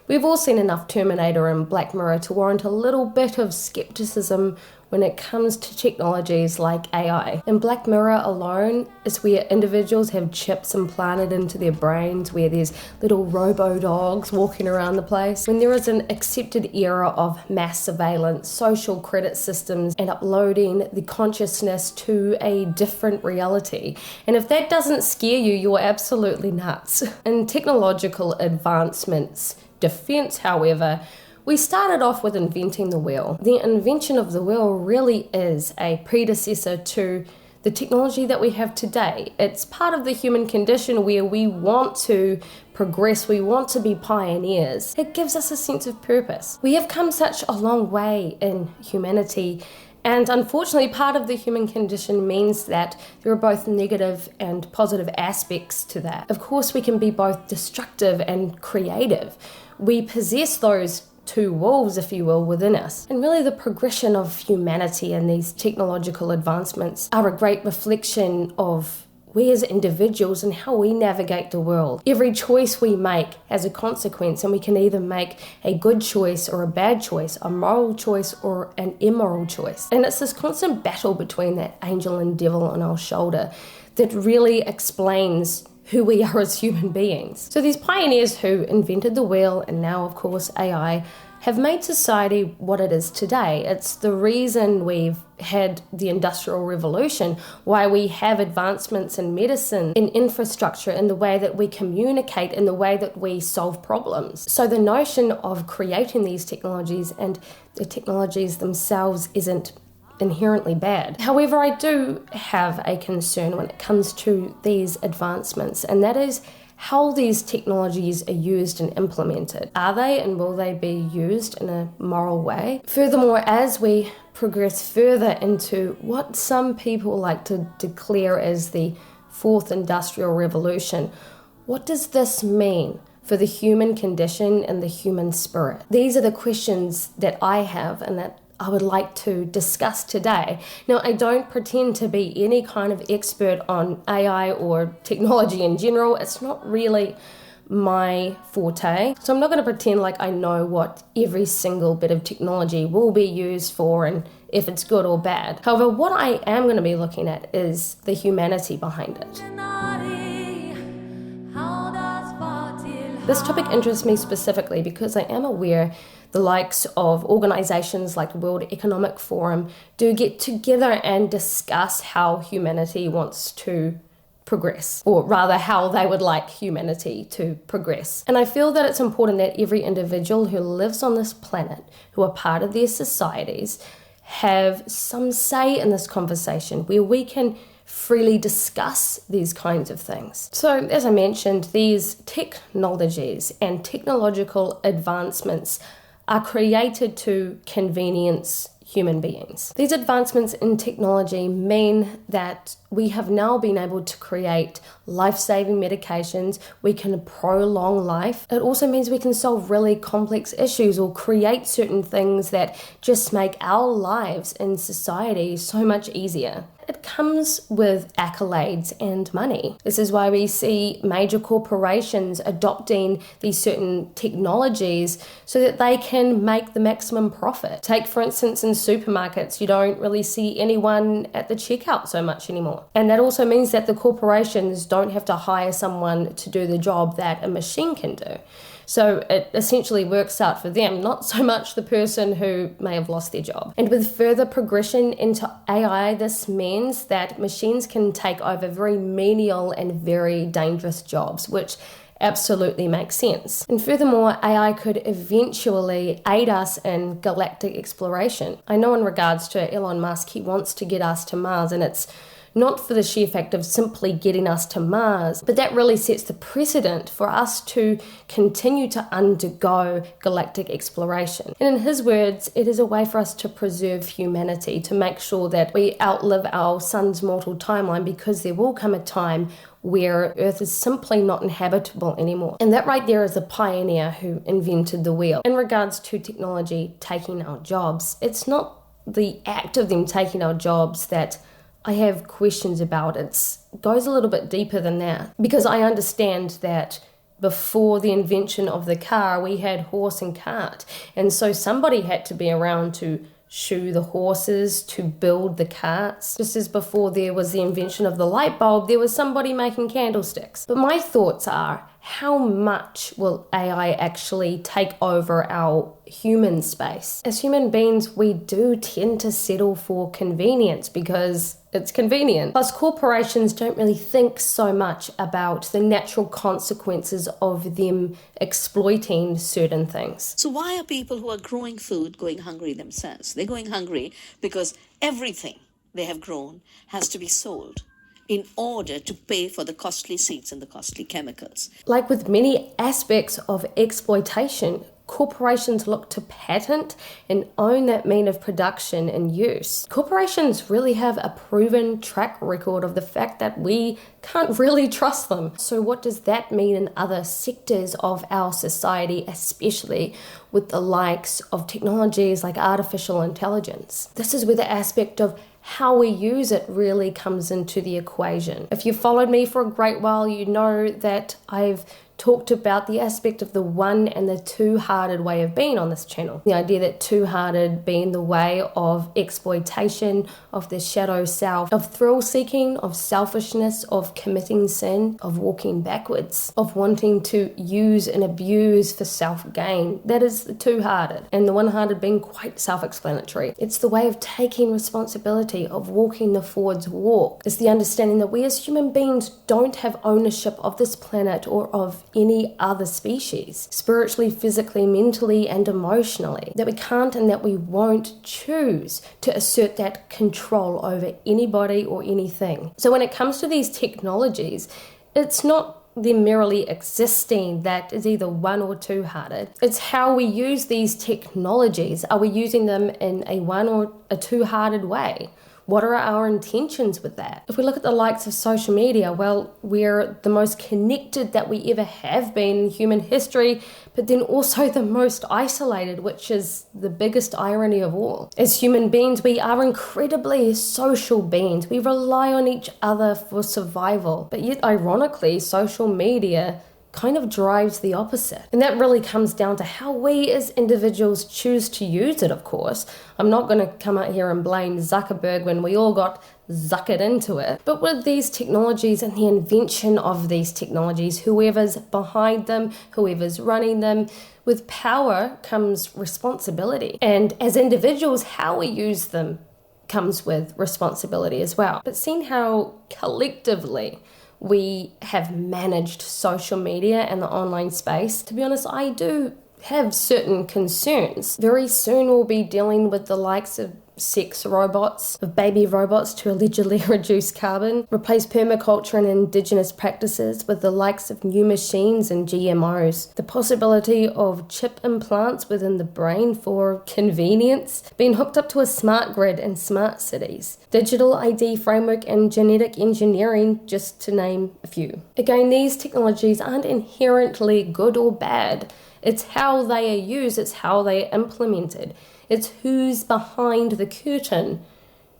We've all seen enough Terminator and Black Mirror to warrant a little bit of skepticism when it comes to technologies like AI. In Black Mirror alone is where individuals have chips implanted into their brains, where there's little robo-dogs walking around the place. When there is an accepted era of mass surveillance, social credit systems, and uploading the consciousness to a different reality. And if that doesn't scare you, you're absolutely nuts. In technological advancements defense, however, we started off with inventing the wheel. The invention of the wheel really is a predecessor to the technology that we have today. It's part of the human condition where we want to progress, we want to be pioneers. It gives us a sense of purpose. We have come such a long way in humanity, and unfortunately part of the human condition means that there are both negative and positive aspects to that. Of course, we can be both destructive and creative. We possess those two wolves, if you will, within us. And really the progression of humanity and these technological advancements are a great reflection of we as individuals and how we navigate the world. Every choice we make has a consequence, and we can either make a good choice or a bad choice, a moral choice or an immoral choice. And it's this constant battle between that angel and devil on our shoulder that really explains who we are as human beings. So these pioneers who invented the wheel, and now of course AI, have made society what it is today. It's the reason we've had the Industrial Revolution, why we have advancements in medicine, in infrastructure, in the way that we communicate, in the way that we solve problems. So the notion of creating these technologies and the technologies themselves isn't inherently bad. However, I do have a concern when it comes to these advancements, and that is how these technologies are used and implemented. Are they and will they be used in a moral way? Furthermore, as we progress further into what some people like to declare as the fourth industrial revolution, what does this mean for the human condition and the human spirit? These are the questions that I have and that I would like to discuss today. Now, I don't pretend to be any kind of expert on AI or technology in general. It's not really my forte. So I'm not going to pretend like I know what every single bit of technology will be used for and if it's good or bad. However, what I am going to be looking at is the humanity behind it. This topic interests me specifically because I am aware the likes of organizations like the World Economic Forum do get together and discuss how humanity wants to progress, or rather how they would like humanity to progress. And I feel that it's important that every individual who lives on this planet, who are part of their societies, have some say in this conversation where we can freely discuss these kinds of things. So, as I mentioned, these technologies and technological advancements are created to convenience human beings. These advancements in technology mean that we have now been able to create life-saving medications. We can prolong life. It also means we can solve really complex issues or create certain things that just make our lives in society so much easier. It comes with accolades and money. This is why we see major corporations adopting these certain technologies so that they can make the maximum profit. Take, for instance, in supermarkets, you don't really see anyone at the checkout so much anymore. And that also means that the corporations don't have to hire someone to do the job that a machine can do. So it essentially works out for them, not so much the person who may have lost their job. And with further progression into AI, this means that machines can take over very menial and very dangerous jobs, which absolutely makes sense. And furthermore, AI could eventually aid us in galactic exploration. I know in regards to Elon Musk, he wants to get us to Mars, and it's not for the sheer fact of simply getting us to Mars, but that really sets the precedent for us to continue to undergo galactic exploration. And in his words, it is a way for us to preserve humanity, to make sure that we outlive our sun's mortal timeline, because there will come a time where Earth is simply not inhabitable anymore. And that right there is a pioneer who invented the wheel. In regards to technology taking our jobs, it's not the act of them taking our jobs that I have questions about. It goes a little bit deeper than that, because I understand that before the invention of the car, we had horse and cart. And so somebody had to be around to shoe the horses, to build the carts. Just as before there was the invention of the light bulb, there was somebody making candlesticks. But my thoughts are, how much will AI actually take over our human space? As human beings, we do tend to settle for convenience because it's convenient. Plus, corporations don't really think so much about the natural consequences of them exploiting certain things. So why are people who are growing food going hungry themselves? They're going hungry because everything they have grown has to be sold in order to pay for the costly seeds and the costly chemicals. Like with many aspects of exploitation, corporations look to patent and own that mean of production and use. Corporations really have a proven track record of the fact that we can't really trust them. So what does that mean in other sectors of our society, especially with the likes of technologies like artificial intelligence? This is where the aspect of how we use it really comes into the equation. If you've followed me for a great while, you know that I've talked about the aspect of the one and the two-hearted way of being on this channel. The idea that two-hearted being the way of exploitation, of the shadow self, of thrill-seeking, of selfishness, of committing sin, of walking backwards, of wanting to use and abuse for self-gain. That is the two-hearted. And the one-hearted being quite self-explanatory. It's the way of taking responsibility, of walking the forwards walk. It's the understanding that we as human beings don't have ownership of this planet or of any other species, spiritually, physically, mentally, and emotionally, that we can't and that we won't choose to assert that control over anybody or anything. So when it comes to these technologies, it's not them merely existing that is either one or two-hearted. It's how we use these technologies. Are we using them in a one or a two-hearted way? What are our intentions with that? If we look at the likes of social media, well, we're the most connected that we ever have been in human history, but then also the most isolated, which is the biggest irony of all. As human beings, we are incredibly social beings. We rely on each other for survival. But yet, ironically, social media kind of drives the opposite. And that really comes down to how we as individuals choose to use it, of course. I'm not going to come out here and blame Zuckerberg when we all got zuckered into it. But with these technologies and the invention of these technologies, whoever's behind them, whoever's running them, with power comes responsibility. And as individuals, how we use them comes with responsibility as well. But seeing how collectively we have managed social media and the online space, to be honest, I do have certain concerns. Very soon we'll be dealing with the likes of sex robots, of baby robots to allegedly reduce carbon, replace permaculture and indigenous practices with the likes of new machines and GMOs, the possibility of chip implants within the brain for convenience, being hooked up to a smart grid and smart cities, digital ID framework and genetic engineering, just to name a few. Again, these technologies aren't inherently good or bad. It's how they are used, it's how they are implemented. It's who's behind the curtain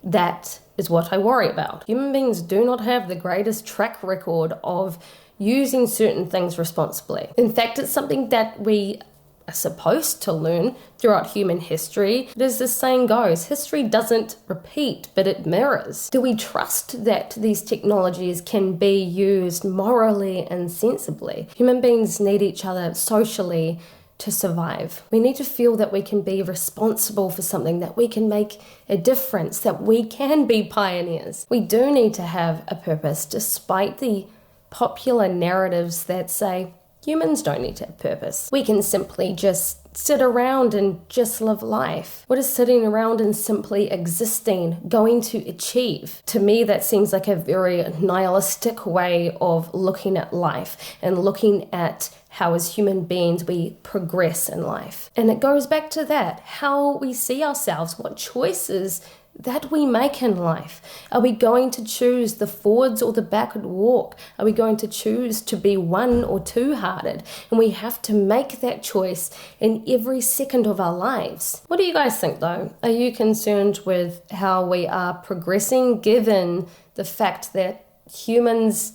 that is what I worry about. Human beings do not have the greatest track record of using certain things responsibly. In fact, it's something that we are supposed to learn throughout human history. But as the saying goes, history doesn't repeat, but it mirrors. Do we trust that these technologies can be used morally and sensibly? Human beings need each other socially to survive. We need to feel that we can be responsible for something, that we can make a difference, that we can be pioneers. We do need to have a purpose, despite the popular narratives that say humans don't need to have purpose. We can simply just sit around and just live life. What is sitting around and simply existing going to achieve? To me, that seems like a very nihilistic way of looking at life and looking at how as human beings we progress in life. And it goes back to that, how we see ourselves, what choices that we make in life. Are we going to choose the forwards or the backward walk? Are we going to choose to be one or two-hearted? And we have to make that choice in every second of our lives. What do you guys think though? Are you concerned with how we are progressing given the fact that humans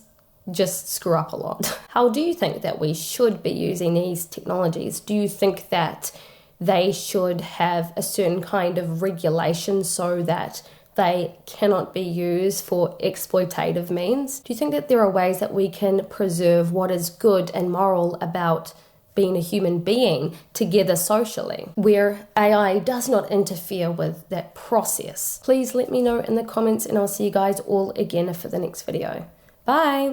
just screw up a lot. How do you think that we should be using these technologies? Do you think that they should have a certain kind of regulation so that they cannot be used for exploitative means? Do you think that there are ways that we can preserve what is good and moral about being a human being together socially, where AI does not interfere with that process? Please let me know in the comments, and I'll see you guys all again for the next video. Bye!